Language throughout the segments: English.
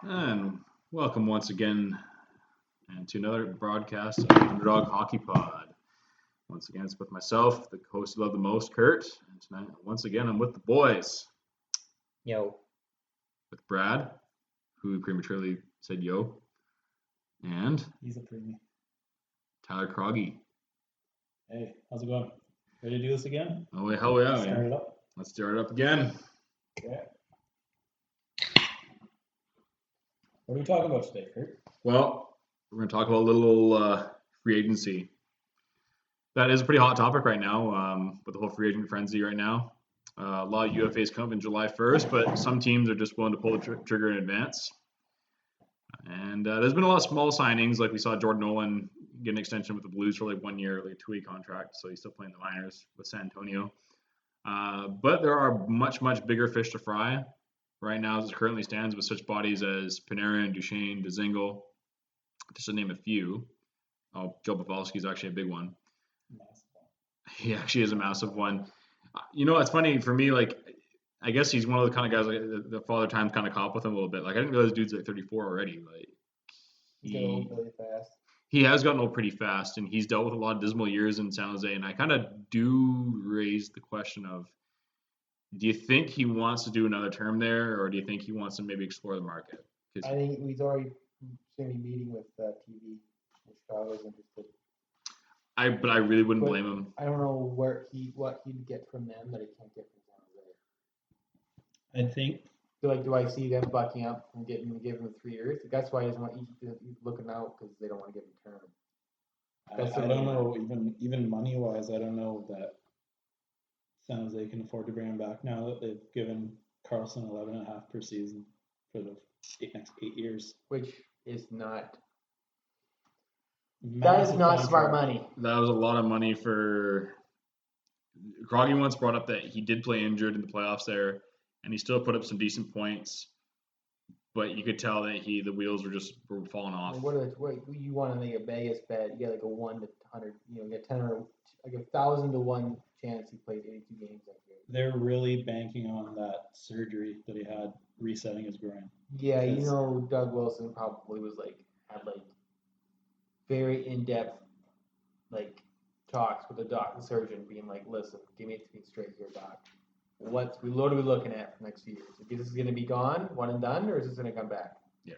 And welcome once again and to another broadcast of Underdog Hockey Pod. Once again, it's with myself, the host you love the most, Kurt. And tonight, once again, I'm with the boys. Yo. With Brad, who prematurely said yo. And He's a preemie. Tyler Croggy. Hey, how's it going? Ready to do this again? Oh, hell yeah. Start it up. Let's start it up again. Okay. What are we talking about today, Kurt? Well, we're going to talk about a little free agency. That is a pretty hot topic right now with the whole free agent frenzy right now. A lot of UFAs come up in July 1st, but some teams are just willing to pull the trigger in advance. And there's been a lot of small signings, like we saw Jordan Nolan get an extension with the Blues for like 1 year, like a 2-way contract, so he's still playing the minors with San Antonio. But there are much, much bigger fish to fry right now as it currently stands with such bodies as Panarin, Duchesne, Dzingel, just to name a few. Oh, Joe Pavelski is actually a big one. He actually is a massive one. You know, it's funny for me, like, I guess he's one of the kind of guys, like, the Father Time's kind of caught with him a little bit. Like, I didn't realize dude's like 34 already. Like, He's getting old really fast. He has gotten old pretty fast, and he's dealt with a lot of dismal years in San Jose. And I kind of do raise the question of, do you think he wants to do another term there, or do you think he wants to maybe explore the market? I think he's already going to be meeting with TV. Chicago's interested. But I really wouldn't blame him. I don't know what he'd get from them that he can't get from San I Jose. think. Do I see them bucking up and give him 3 years? That's why he doesn't want. He's looking out because they don't want to give him term. I don't know, even money wise, I don't know that San Jose can afford to bring him back now that they've given Carlson 11.5 per season for the next 8 years, which is not. Massive That is not contract. smart money. That was a lot of money for. Croggy once brought up that he did play injured in the playoffs there, and he still put up some decent points, but you could tell that the wheels were falling off. What you want to make a Vegas bet? You get like a 1 to 100. You get 10 or like 1,000 to 1 chance he plays 82 games that year. They're really banking on that surgery that he had resetting his groin. Yeah, Doug Wilson probably had very in-depth talks with the surgeon, being like, "Listen, give me 3 straight here, doc. What are we looking at for next few years? Is this going to be gone, one and done, or is this going to come back?" Yeah.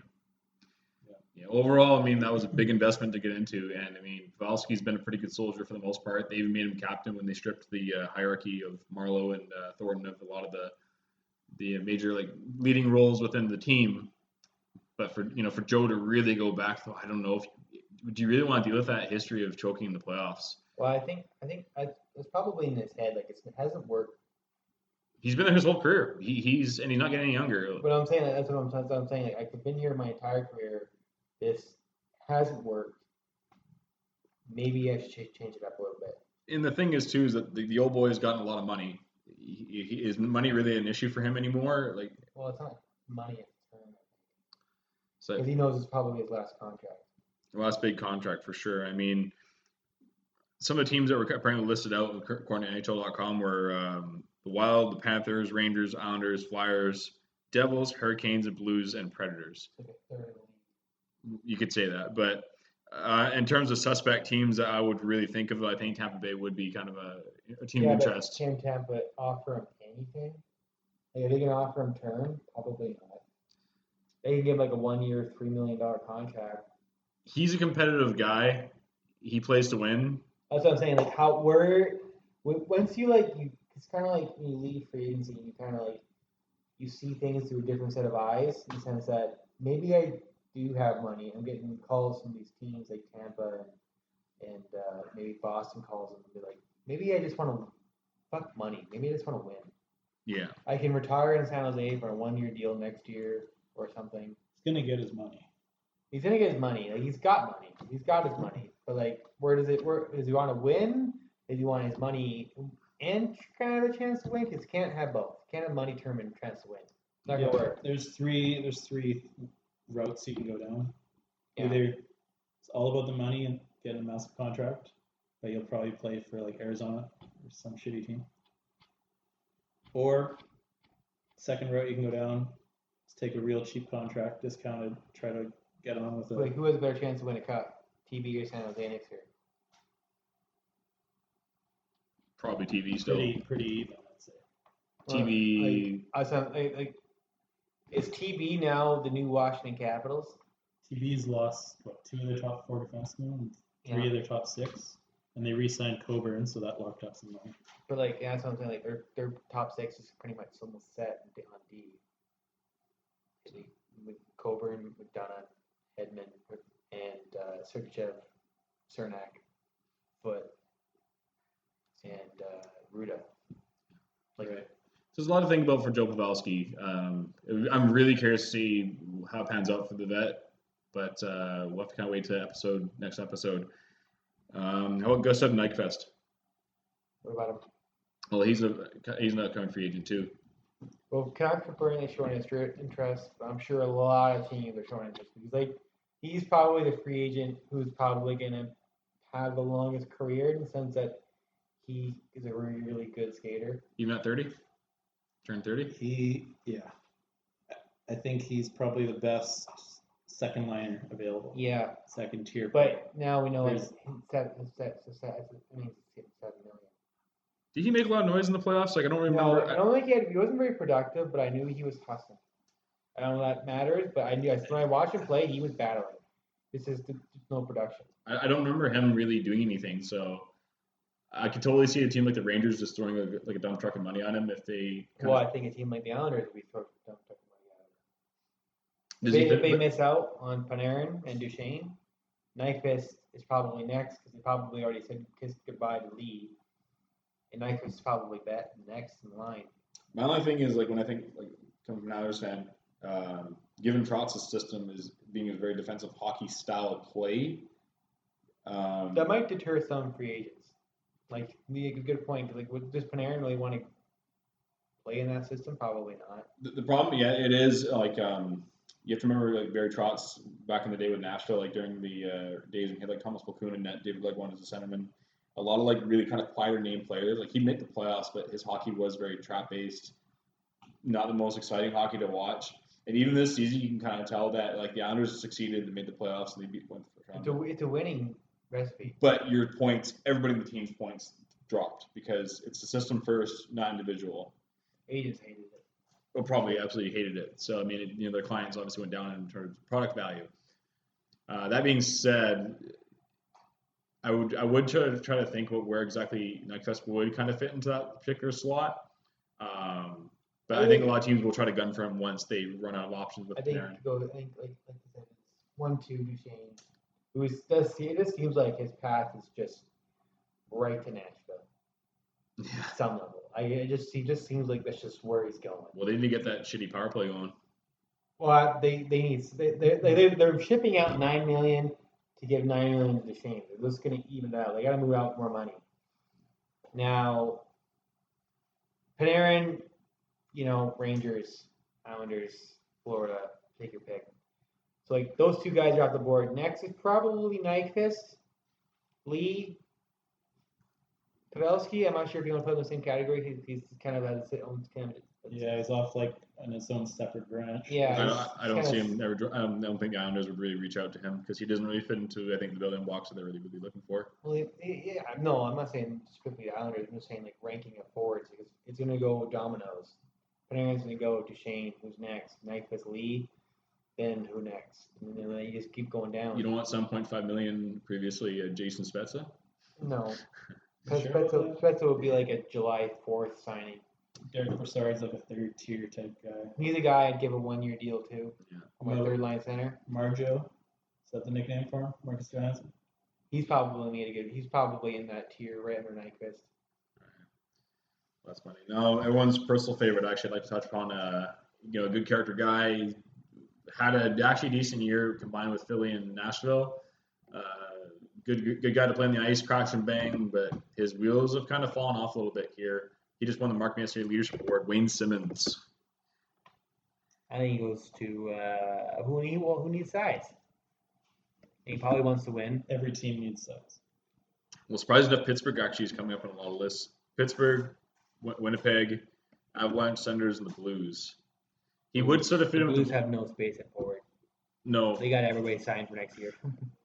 Overall, I mean, that was a big investment to get into, and I mean, Pavelski's been a pretty good soldier for the most part. They even made him captain when they stripped the hierarchy of Marlowe and Thornton of a lot of the major leading roles within the team. But for Joe to really go back, though, I don't know would you really want to deal with that history of choking in the playoffs? Well, I think it's probably in his head. It hasn't worked. He's been there his whole career. He's not getting any younger. But I'm saying that's what I'm saying. I've been here my entire career. This hasn't worked. Maybe I should change it up a little bit. And the thing is too is that the old boy has gotten a lot of money. Is money really an issue for him anymore? Well, it's not money at the time. So because he knows it's probably his last contract. Last big contract for sure. I mean, some of the teams that were apparently listed out according to NHL.com were the Wild, the Panthers, Rangers, Islanders, Flyers, Devils, Hurricanes, and Blues, and Predators. You could say that, but in terms of suspect teams that I would really think of, I think Tampa Bay would be kind of a team of interest. Can Tampa offer him anything? Are they going to offer him term? Probably not. They can give a 1 year, $3 million contract. He's a competitive guy. He plays to win. That's what I'm saying. Once you it's kind of like when you leave free agency, you kind of you see things through a different set of eyes, in the sense that maybe I do have money. I'm getting calls from these teams like Tampa and maybe Boston calls them and be like, maybe I just want to fuck money. Maybe I just want to win. Yeah. I can retire in San Jose for a 1 year deal next year or something. He's gonna get his money. He's gonna get his money. He's got money. He's got his money. But where does he want to win? Does he want his money and kind of a chance to win? Because he can't have both. He can't have money, term, and chance to win. It's not gonna work. There's three routes you can go down. Yeah. Either it's all about the money and get a massive contract, but you'll probably play for Arizona or some shitty team. Or second route you can go down, take a real cheap contract, discounted, try to get on with it. Like, who has a better chance to win a cup? TB or San Jose next year? Probably TV still. Pretty even, I'd say. TV. Is TB now the new Washington Capitals? TV's lost two of their top 4 defensemen and 3 of their top 6, and they re-signed Coburn, so that locked up some money. But like that's what I'm saying. Like their top 6 is pretty much almost set on D. With Coburn, McDonough, Hedman, and Sergachev, Cernak, Foote, and Ruda. Like, right. So there's a lot to think about for Joe Pavelski. I'm really curious to see how it pans out for the vet, but we'll have to kind of wait to next episode. How about Gustav Nyquist? What about him? Well, he's an upcoming free agent too. Well, Canucks are currently showing interest, but I'm sure a lot of teams are showing interest because he's probably the free agent who's probably going to have the longest career in the sense that he is a really, really good skater. Even at 30? Turned 30? I think he's probably the best second liner available. Yeah. Second tier. But now we know it's 7 million. Did he make a lot of noise in the playoffs? Like I don't remember. No, I don't think he wasn't very productive, but I knew he was hustling. I don't know if that matters, but I knew when I watched him play, he was battling. This is no production. I don't remember him really doing anything, so I could totally see a team like the Rangers just throwing a dump truck of money on him if they. I think a team like the Islanders would be throwing a dump truck of money at him. If they miss out on Panarin and Duchesne, Nyquist is probably next because they probably already said kissed goodbye to Lee. And Nyquist is probably next in line. My only thing is when I think coming from an Islanders fan, given Trotz's system is being a very defensive hockey style of play. That might deter some free agents. A good point. Does Panarin really want to play in that system? Probably not. The problem, it is you have to remember Barry Trotz back in the day with Nashville, during the days when he had Thomas Mulcoon and net, David Legwand as a centerman. A lot of really kind of quieter name players. He'd make the playoffs, but his hockey was very trap based. Not the most exciting hockey to watch. And even this season, you can kind of tell that the Islanders succeeded and made the playoffs, and they went to the first round. It's a winning recipe. But your points, everybody in the team's points dropped because it's the system first, not individual. Agents hated it. Well, probably absolutely hated it. So their clients obviously went down in terms of product value. That being said, I would try to think where exactly Nyquist would kind of fit into that particular slot. But I think a lot of teams will try to gun for him once they run out of options with Panarin. I think like you said, it's 1-2 Duchesne. It just seems like his path is just right to Nashville. Yeah. At some level. He just seems like that's just where he's going. Well, they need to get that shitty power play going. Well, they're shipping out $9 million to give $9 million to Duchesne. They're just going to even it out. They got to move out more money. Now, Panarin, Rangers, Islanders, Florida, take your pick. So those two guys are off the board. Next is probably Nyquist, Lee, Pavelski. I'm not sure if you want to put him in the same category. He's kind of at his own candidate. Yeah, he's off on his own separate branch. Yeah, I don't see him ever. I don't think Islanders would really reach out to him because he doesn't really fit into the building blocks that they're really looking for. Well, no, I'm not saying strictly Islanders. I'm just saying ranking of forwards because it's going to go dominoes. Panarin's going to go Duchesne. Who's next? Nyquist, Lee. Then who next? And then you just keep going down. You don't want $7.5 million previously Jason Spezza? No. Spezza would be a July 4th signing. Derek Brassard's a third tier type guy. He's a guy I'd give a 1-year deal to. Yeah. My third line center. Marjo. Is that the nickname for him? Marcus Johansson? He's probably in that tier right under Nyquist. That's funny. No, everyone's personal favorite. Actually, I'd like to touch upon a good character guy. Had a actually decent year combined with Philly and Nashville. Good guy to play on the ice, cracks and bang, but his wheels have kind of fallen off a little bit here. He just won the Mark Messier Leadership Award. Wayne Simmons. I think he goes to who needs size. He probably wants to win. Every team needs size. Well, surprised enough, Pittsburgh actually is coming up on a lot of lists. Pittsburgh, Winnipeg, Avalanche, Senators, and the Blues. He would sort of fit The in Blues with have no space at forward. no. They got everybody signed for next year,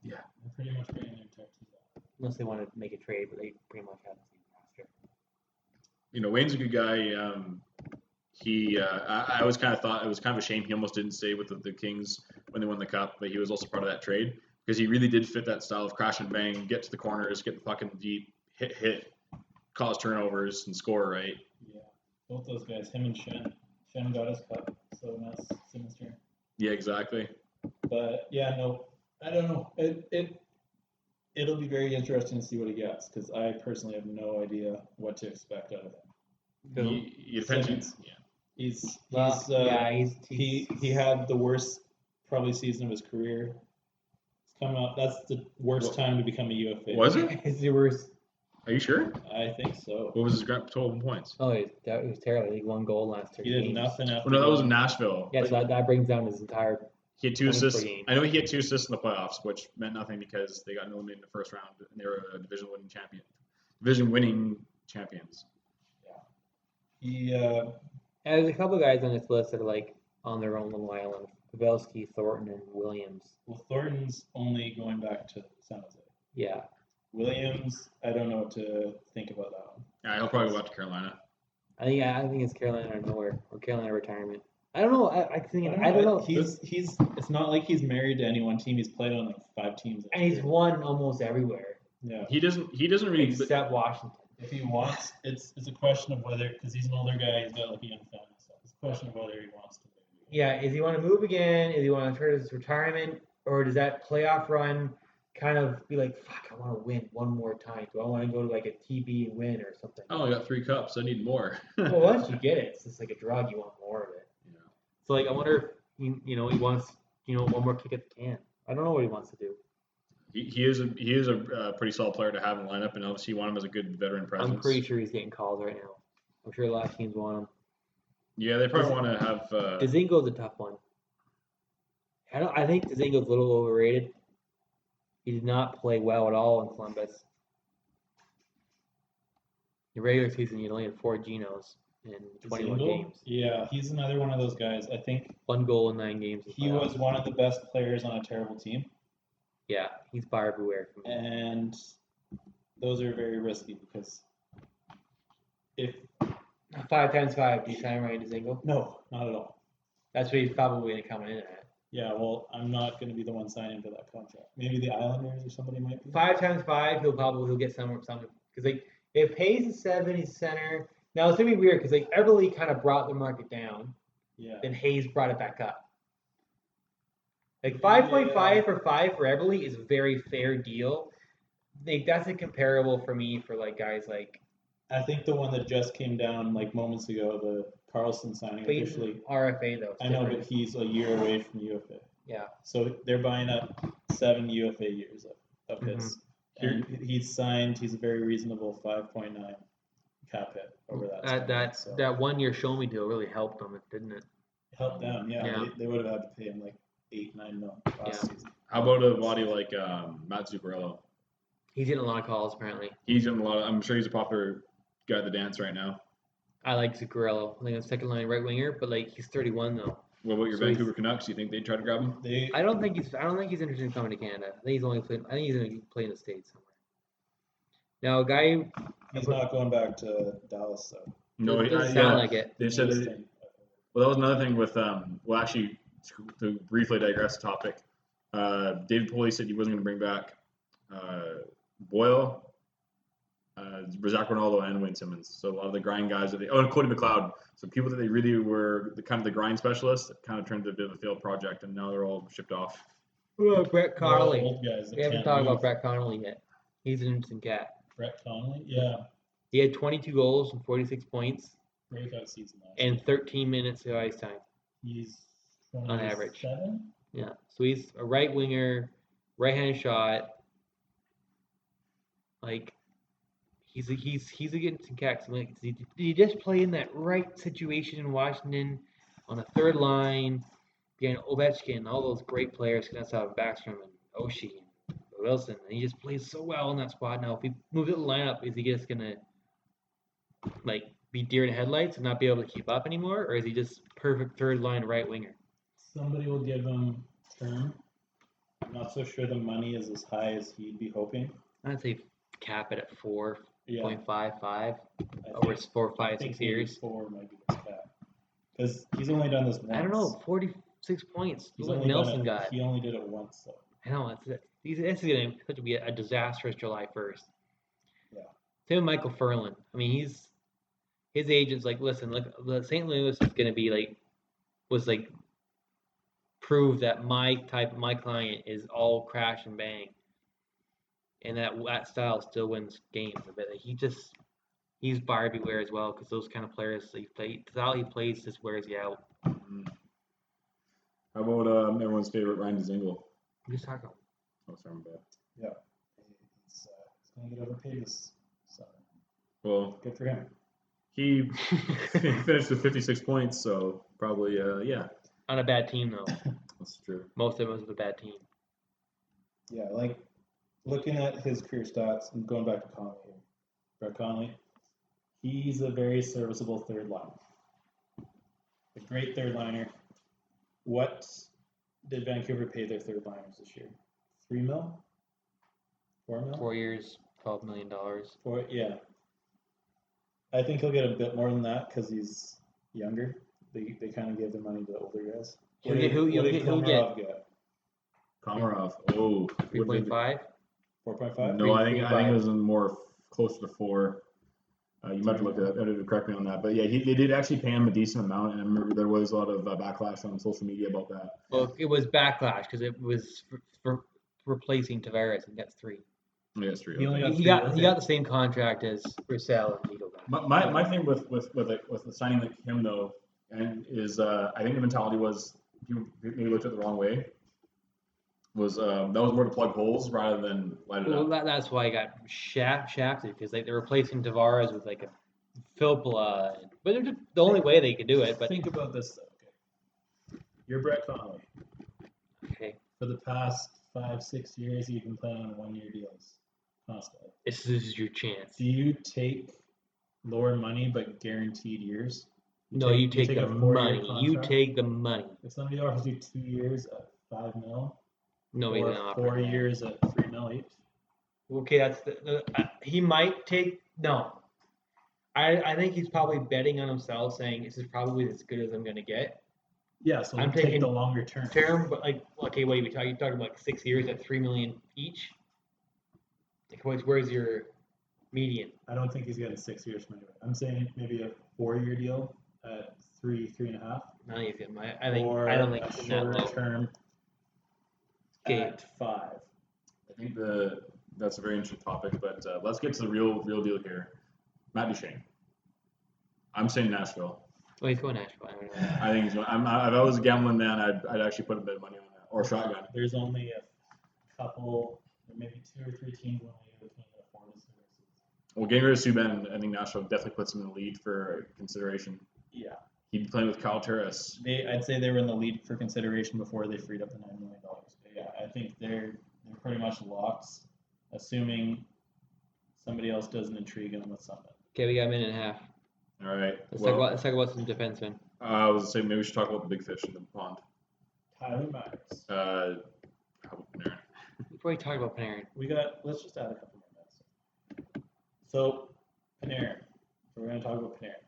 They're pretty much bringing their Texas out. unless they want to make a trade, but they pretty much have the same roster. You know, Wayne's a good guy. I always kind of thought it was kind of a shame he almost didn't stay with the Kings when they won the cup, but he was also part of that trade because he really did fit that style of crash and bang, get to the corners, get the puck in deep, hit, cause turnovers, and score, right? Yeah, both those guys, him and Shen. Shen got his cup, so that's sinister. Yeah, exactly. But yeah, no, I don't know. It'll be very interesting to see what he gets because I personally have no idea what to expect out of him. It depends. Simmons. Yeah. He's He's he had the worst probably season of his career. It's coming up. That's the worst time to become a UFA. Was it? It's the worst. Are you sure? I think so. What was his total points? Oh, it was terrible. He won goal last 30 He did games. nothing after. Oh, no, that was in going. Nashville. Yeah, so that brings down his entire. He had 2 points per assists. game. I know he had 2 assists in the playoffs, which meant nothing because they got eliminated in the first round and they were a division winning champions. He There's a couple guys on this list that are like on their own little island. Pavelski, Thornton, and Williams. well, Thornton's only going back to San Jose. Yeah. Williams, I don't know what to think about that one. Yeah, he'll probably go back to Carolina. I think it's Carolina or nowhere or Carolina retirement. I don't know. I don't know. He's it's not like he's married to any one team. He's played on like 5 teams. And he's won almost everywhere Yeah. He doesn't really. except Washington. If he wants, it's a question of whether, because he's an older guy, he's got like a young family, so it's a question of whether he wants to. Yeah, is he want to move again? Is he want to turn his retirement, or does that playoff run kind of be like, fuck, I want to win one more time? Do I want to go to like a TB and win or something? Oh, I got 3 cups. I need more. Well, once you get it, it's just like a drug. You want more of it. Yeah. So like, I wonder if he wants one more kick at the can. I don't know what he wants to do. He is a pretty solid player to have in the lineup, and obviously you want him as a good veteran presence. I'm pretty sure he's getting calls right now. I'm sure a lot of teams want him. Yeah, they probably want to have. Dzingle's a tough one. I think Dzingle's a little overrated. He did not play well at all in Columbus. The regular season, he only had 4 Genos in 21 Dzingel? games. Yeah, he's another one of those guys. I think 1 goal in 9 games. in he playoffs. was one of the best players on a terrible team, Yeah, he's buyer beware for me. and those are very risky because if 5 times 5, do you sign Ryan Dzingel? no, not at all. That's what he's probably going to come in at. Yeah, well, I'm not going to be the one signing for that contract. Maybe the Islanders or somebody might be. 5 times 5, he'll get something because like if Hayes is 7, he's center. Now it's gonna be weird because like Everly kind of brought the market down, Yeah. then Hayes brought it back up. Like 5.5 for Everly is a very fair deal. Like that's incomparable for me for like guys like I think the one that just came down like moments ago, the Carlson signing Clayton, officially. RFA though. I know, but he's a year away from UFA. Yeah. So they're buying up 7 UFA years of his. And he's signed. He's a very reasonable 5.9 cap hit over that. So That 1 year show me deal really helped them, didn't it? helped them. Yeah, Yeah. They would have had to pay him like 8-9 mil last season. How about a body like Matt Zuccarello? He's getting a lot of calls apparently. He's in a lot. I'm sure he's a popular guy at the dance right now. I like Zuccarello. I think I'm second line right winger, but like he's 31 though. What about your So he's- Vancouver Canucks? Do you think they'd try to grab him? I don't think he's interested in coming to Canada. I think he's going to play in the States somewhere. Now, a guy He's not going back to Dallas though. No, it doesn't sound like it. They said that, well, that was another thing with well, actually, to briefly digress the topic, David Pulley said he wasn't going to bring back Boyle, Zach Ronaldo, and Wayne Simmons. So a lot of the grind guys and Cody McLeod. So people that they really were the kind of the grind specialists that kind of turned into a bit of a failed project, and now they're all shipped off. Brett Connolly. Old guys that We haven't can't talked move. about Brett Connolly yet. He's an interesting cat. Brett Connolly. Yeah, He had 22 goals and 46 points breakout season last. and 13 minutes of ice time. He's on average. 27? Yeah. So he's a right winger, right-handed shot. Like he's a getting some kicks. I'm like, did he just play in that right situation in Washington on a third line behind Ovechkin, all those great players, Kuznetsov, Backstrom, and Oshie and Wilson, and he just plays so well in that spot. Now, if he moves it to the lineup, is he just gonna like be deer in headlights and not be able to keep up anymore, or is he just perfect third line right winger? Somebody will give him term. I'm not so sure the money is as high as he'd be hoping. I'd say cap it at 4.55 I over think- 4, I 5, think 6 years. 4 might be his cap. Because he's only done this once. I don't know, 46 points. He's Look what only done Nelson it, got. He only did it once, though. I know this is going to be a disastrous July 1st. Yeah. Same with Michael Furlan. I mean, his agent's like, listen, look, the St. Louis is going to be prove that my client is all crash and bang, and that style still wins games. But he's buyer beware as well, because those kind of players the style he plays just wears you out. Mm-hmm. How about everyone's favorite Ryan Dzingel? I'm just talking. Oh, sorry, my bad. Yeah. He's going to get overpaid this summer. Well, Good for him. he finished with 56 points, so probably, yeah. On a bad team though. That's true. Most of it was a bad team. Yeah, like looking at his career stats and going back to Conley here. Brett Conley, he's a very serviceable third liner. A great third liner. What did Vancouver pay their third liners this year? 3 mil? 4 mil? 4 years, $12 million. Yeah. I think he'll get a bit more than that because he's younger. They kind of gave their money to older guys. He'll get- Komarov get? Komarov, oh. 3.5. 4.5? No, I think it 3.5. was more closer to 4. You might have to look at that, correct me on that. But yeah, they did actually pay him a decent amount, and I remember there was a lot of backlash on social media about that. Well, it was backlash because it was for replacing Tavares, and that's 3. Yeah, that's true. He only Okay. He got the same contract as Roussel and Vito got. My thing with the signing like him though, and is I think the mentality was people maybe looked at it the wrong way. Was that was more to plug holes rather than light it Well, up. that's why he got shafted, because they're replacing Tavares with like a Filppula, but they're just the only way they could do it. But think about this though. Okay. You're Brett Conley. okay, For the past 5-6 years, you've been playing on 1-year deals constantly. this is your chance. Do you take lower money but guaranteed years? No, you take the a 4-year money. You contract? take the money. If somebody offers you 2 years at 5 mil, Nobody's or gonna offer 4 that. years at 3 mil each, Okay, that's he might take no. I think he's probably betting on himself, saying this is probably as good as I'm gonna get. yeah. So I'm take taking the longer term. Term, but like, okay, what are you talking? You talking about like 6 years at $3 million each? Like, where's your median? I don't think he's getting 6 years from anywhere. I'm saying maybe a 4-year deal at 3.5, I think he's getting my. or I don't think a he's that shorter low. term Okay. at 5. I think that's a very interesting topic, but let's get to the real deal here. Matt Duchene. I'm saying Nashville. Oh, he's going Nashville. I don't know. I think he's going. If I was a gambling man, I'd actually put a bit of money on that or shotgun. There's only a couple, maybe 2 or 3 teams in the league that can afford his services. Well, getting rid of Subban, I think Nashville definitely puts him in the lead for consideration. Yeah. He'd be playing with Kyle Turris. I'd say they were in the lead for consideration before they freed up the $9 million. But yeah, I think they're pretty much locked, assuming somebody else doesn't intrigue them with something. Okay, we got a minute and a half. All right. Let's talk about some defensemen. I was saying maybe we should talk about the big fish in the pond. Tyler Myers. How about Panarin? Before we talk about Panarin, Let's just add a couple more minutes. So, Panarin. We're going to talk about Panarin.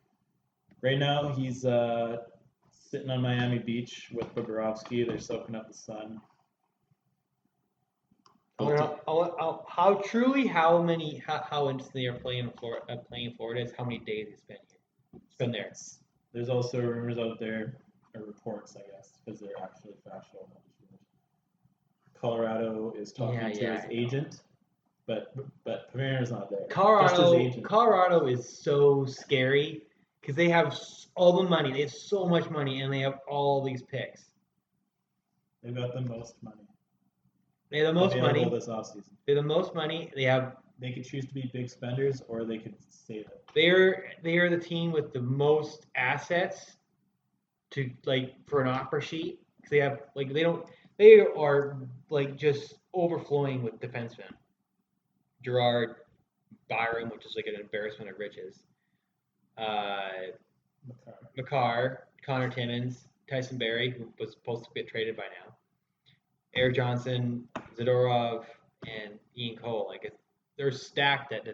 Right now, he's sitting on Miami Beach with Bobrovsky. They're soaking up the sun. how interesting they are playing in Florida is how many days he spent there. There's also rumors out there, or reports, I guess, because they're actually factual. Colorado is talking to his agent, but Panarin's not there. Just his agent. Colorado is so scary because they have all the money. They have so much money, and they have all these picks. They've got the most money. They have the most money this offseason. They have the most money. They could choose to be big spenders, or they could save it. They are the team with the most assets to for an offer sheet. They have they are just overflowing with defensemen. Gerard, Byram, which is like an embarrassment of riches. McCarr. Connor Timmins, Tyson Berry, who was supposed to get traded by now, Eric Johnson, Zadorov, and Ian Cole. Like they're stacked at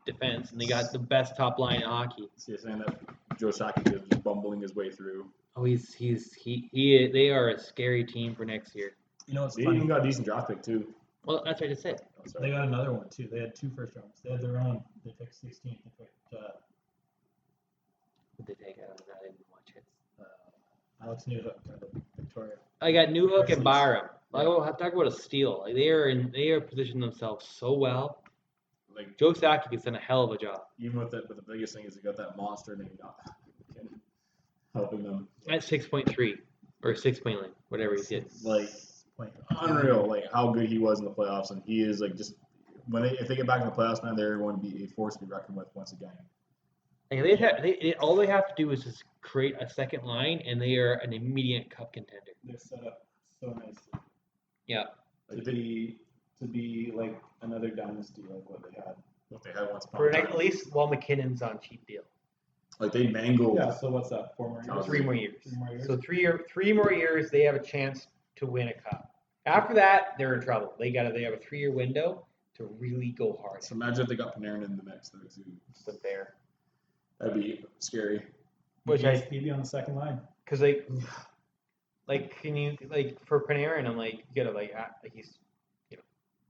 defense, and they got the best top line in hockey. So you're saying that Joe Sakic is just bumbling his way through. Oh, they are a scary team for next year. You know, it's They funny. even got a decent draft pick too. Well, that's what I just said. Oh, sorry. They got another one too. They had 2 first rounds. They had their own. They picked 16th. They picked What did they take? I didn't watch it. Alex Newhook out of Victoria. I got Newhook Grizzlies. and Byram. Yeah. Talk about a steal. Like they are positioned themselves so well. Like Joe Sakic has done a hell of a job. even with it, but the biggest thing is they got that monster named helping them. At 6.3 or 6 million, whatever he did. Like unreal, like how good he was in the playoffs, and he is like just if they get back in the playoffs, man, they're going to be a force to be reckoned with once again. Like all they have to do is just create a second line, and they are an immediate cup contender. They're set up so nicely. Yeah. To be like another dynasty, like what they had. What they had once upon For a time. at least while McKinnon's on cheap deal. Like they mangled. Yeah. So what's that? 4 more years. 3 more years. 3 more years. So 3 more years, they have a chance to win a cup. After that, they're in trouble. They have a 3-year window to really go hard. So imagine if they got Panarin in the mix there too. It's unfair. That'd be scary. He'd be on the second line. Because like can you for Panarin? I'm like you gotta he's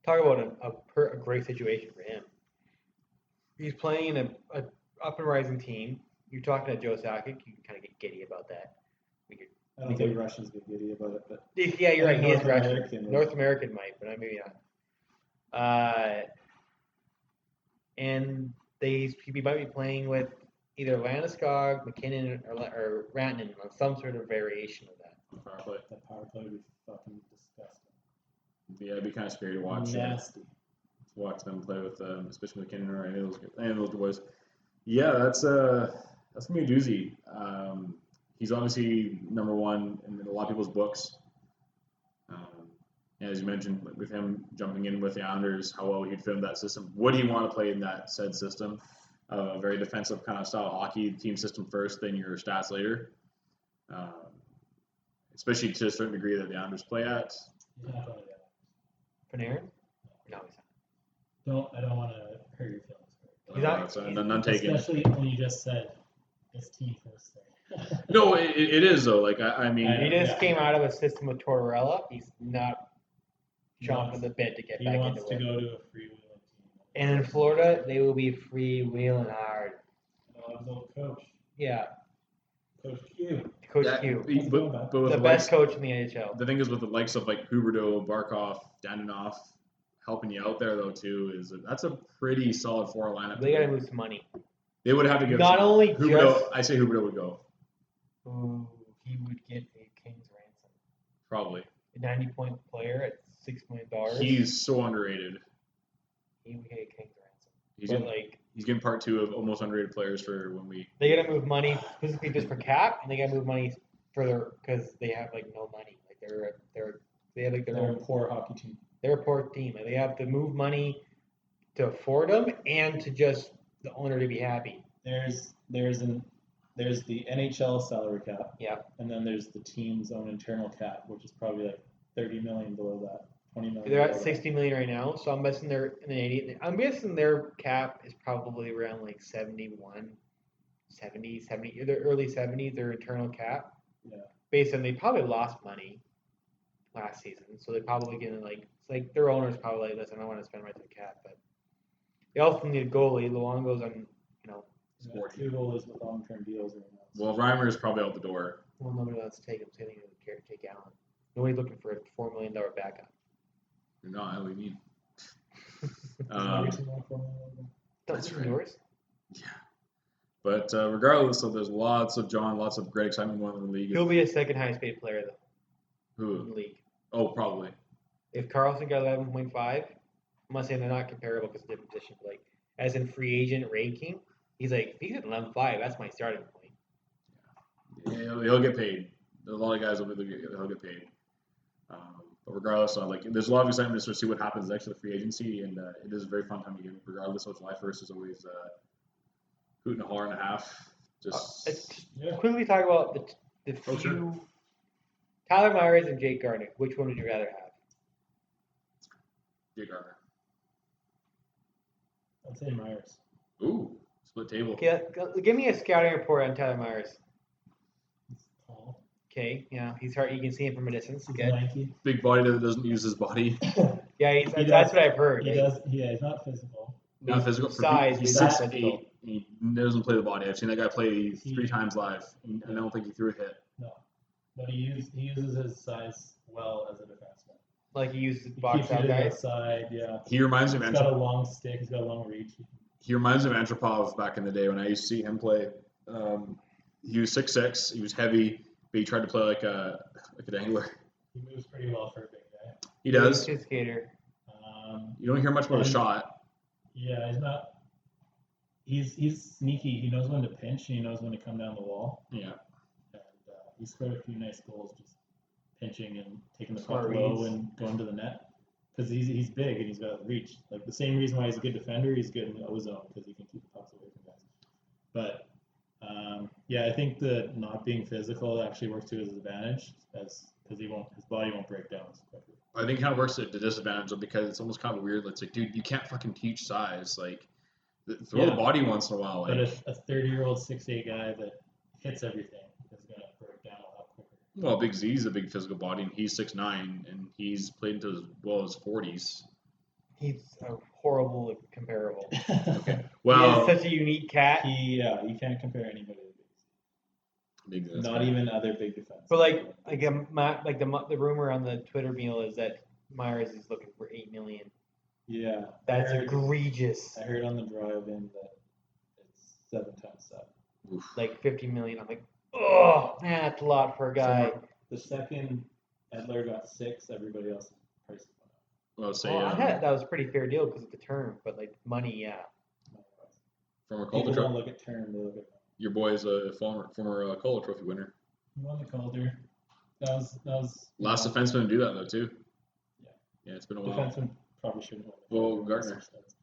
talk about a great situation for him. He's playing in a up and rising team. You're talking to Joe Sakic. You can kind of get giddy about that. I don't think Russians get giddy about it, but Yeah, you're right. He is North Russian. American, North American might, but maybe not. And he might be playing with either Landeskog, McKinnon, or Rantanen on some sort of variation of that. Power play. that power play would be fucking disgusting. Yeah, it'd be kind of scary to watch. Nasty. To watch them play with, especially McKinnon or any of those boys. Yeah, that's gonna be a doozy. He's obviously number one in a lot of people's books. As you mentioned, with him jumping in with the Islanders, how well he'd fit in that system. Would he want to play in that said system? A very defensive kind of style hockey, team system first, then your stats later. Especially to a certain degree that the Islanders play at. He's not going to that. Panarin? No, he's not. I don't want to hurt your feelings. He's not- So none taken. Especially when you just said it's team first there. No, it is though. Like I mean, He just Yeah. came out of a system with Tortorella. He's not chomping the bit to get He back wants into to it. go to a freewheeling team. And in Florida, they will be freewheeling hard. Oh, his old coach, Yeah, Coach Q. Coach that- Q, but with the the best likes, coach in the NHL. the thing is with the likes of like Huberdeau, Barkov, Danilov helping you out there though too that's a pretty solid 4 lineup. They got to move some money. They would have to give Not some- only Huberdeau. just- I say Huberdeau would go Ooh, he would get a king's ransom. probably. A 90-point player at $6 million. He's so underrated. He would get a king's ransom. He's But in, he's getting part 2 of almost underrated players for when we. they got to move money physically just for cap, and they got to move money further because they have no money. Like they have their They're a own. poor hockey team. They're a poor team. Like, they have to move money to afford them and to just the owner to be happy. There's the NHL salary cap. Yeah. And then there's the team's own internal cap, which is probably like 30 million below that, 20 million. They're at below that. 60 million right now, so I'm guessing they're in the 80. I'm guessing their cap is probably around 71, 70, their early 70s, their internal cap. Yeah. Based on they probably lost money last season, so they're probably getting it's like their owners probably listen, I don't want to spend my cap, but they also need a goalie. Luongo's on, Yeah, 2 goalies with long-term deals right now. Well, Reimer is probably out the door. well, nobody wants to take him, so they don't care to take Allen. Nobody's looking for a $4 million backup. No, I would need. Every team wants 4 million. That's That's right. yours. But regardless, so there's lots of great excitement going on in the league. He'll be a second highest paid player though in Who? the league. Oh, probably. If Carlson got 11.5, I'm not saying they're not comparable because of different positions, but as in free agent ranking, he's if he's at 11.5, that's my starting point. Yeah, he'll get paid. There's a lot of guys he'll get paid. But regardless, there's a lot of excitement to see what happens next to the free agency, and it is a very fun time again. Regardless, so July 1st is always hoot and a holler and a half Just Yeah. Quickly talk about the Oh, few sure. Tyler Myers and Jake Gardner. Which one would you rather have? Jake Gardner. I'd say Myers. Ooh, split table. Okay, give me a scouting report on Tyler Myers. He's tall. Okay, yeah, he's hard. You can see him from a distance. He's Good. lanky. Big body that doesn't use his body. Yeah, He that's does- what I've heard. He right? does. Yeah, he's not physical. Not physical. Size, He's but he's 6'8". physical. He doesn't play the body. I've seen that guy play He- 3 times live, and I don't think he threw a hit. No, but he uses his size well as a defenseman. Like he uses He box keeps out it guys. outside. Yeah. He reminds me of He's got a long stick. He's got a long reach. He reminds me of Antropov back in the day when I used to see him play. He was 6'6", he was heavy, but he tried to play like a dangler. He moves pretty well for a big guy. He does. He's a skater. You don't hear much about a And- shot. Yeah, he's not. He's sneaky. He knows when to pinch and he knows when to come down the wall. Yeah. And he scored a few nice goals just pinching and taking the Smart puck low reads. and going to the net. Because he's big and he's got reach. Like the same reason why he's a good defender, he's good in the O-zone because he can keep the pucks away from guys. But yeah, I think the not being physical actually works to his advantage because his body won't break down as quickly. I think it kind of works at the disadvantage though, because it's almost kind of weird. It's like, dude, you can't fucking teach size. Like, throw Yeah. the body once in a while. But Like, if a 30-year-old 6'8" guy that hits everything is going to break down a lot quicker. well, Big Z's a big physical body, and he's 6'9", and he's played into his 40s. He's a horrible comparable. Okay. He Well, is such a unique cat. You can't compare anybody to Big Big Z. Not even other big defense. But the rumor on the Twitter meal is that Myers is looking for $8 million. Yeah. That's I heard, egregious. I heard on the drive-in that it's 7 times that. oof. Like $50 million. I'm like, oh man, that's a lot for a guy. So the second Edler got 6, everybody else's price went up. Well, say Well, I thought that was a pretty fair deal because of the term, but like money, yeah. from a People Calder don't Trophy. look at term, they look at Your boy is a former Calder Trophy winner. He won the Calder. That was Last defenseman to do that though too. Yeah. Yeah, it's been a while. defenseman probably shouldn't win. the Well, Calder. Gardner.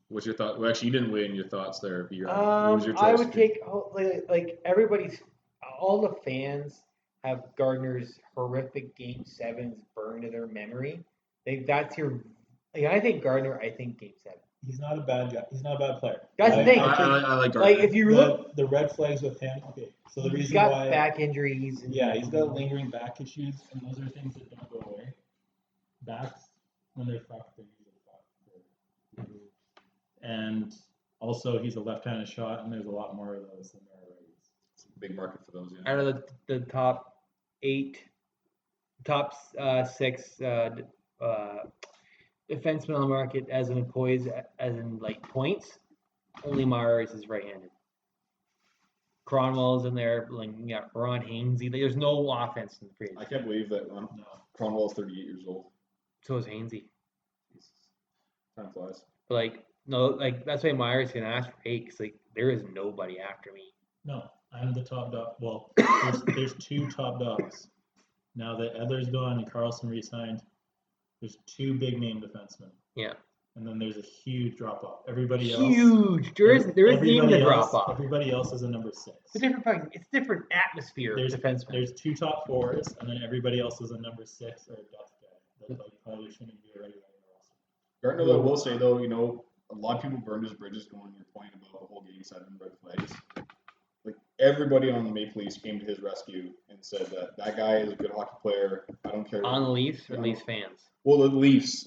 What's your thought? Well, actually, you didn't weigh in your thoughts there. But what was your choice? I would take like everybody's, all the fans have Gardner's horrific Game 7s burned to their memory. That's your. Like, I think Gardner. I think Game 7. He's not a bad guy. He's not a bad player. That's the thing. I like Gardner. Like if you look, The red flags with him. Okay, so the he's reason got why. back injuries. And, Yeah, he's got lingering back issues, and those are things that don't go away. Backs, when they're fucked, they're usually fucked. And also, he's a left-handed shot, and there's a lot more of those than there are righties. It's a big market for those. Yeah. out of the top 6 defensemen on the market as in poise, as in like points, only Myers is right-handed. Cronwell's in there, like you got Ron Hainsey. There's no offense in the free. I can't believe that No. Cronwell's 38 years old. So is Hainsey. Jesus. Time flies. But like no, like that's why Myers can ask for 8 because like there is nobody after me. No, I'm the top dog. Well, there's 2 top dogs. Now that Edler's gone and Carlson re-signed, there's 2 big-name defensemen. Yeah. And then there's a huge drop-off. Everybody else. Huge. There isn't even everybody a else- drop off. Everybody else is a number 6. It's different atmosphere. There's defenseman. There's 2 top 4s, and then everybody else is a number 6 or a depth guy that like probably shouldn't be a regular in the roster. Gardner, though, will say though, a lot of people burned his bridges going on your point about the whole Game 7 red flags. Like everybody on the Maple Leafs came to his rescue and said that guy is a good hockey player. I don't care. On the Leafs or Leafs fans? Well, the Leafs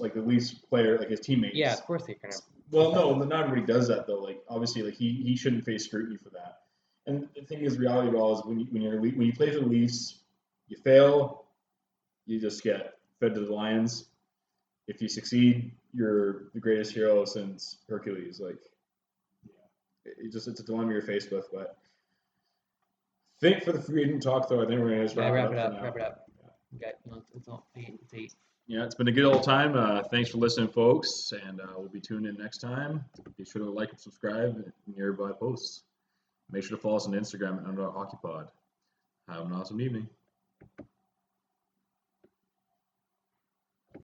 player, like his teammates. Yeah, of course they can. Well, no, not everybody does that though. Like obviously, like he shouldn't face scrutiny for that. And the thing is, reality of all is when you play for the Leafs, you fail, you just get fed to the lions. If you succeed, you're the greatest hero since Hercules. Like, it's a dilemma you're faced with. But I think for the free agent talk, though, I think we're gonna just wrap it up. Wrap it up. Okay, it's all 8. It's 8. Yeah, it's been a good old time. Thanks for listening, folks, and we'll be tuned in next time. Be sure to like and subscribe and nearby posts. Make sure to follow us on Instagram at _hockeypod. Have an awesome evening.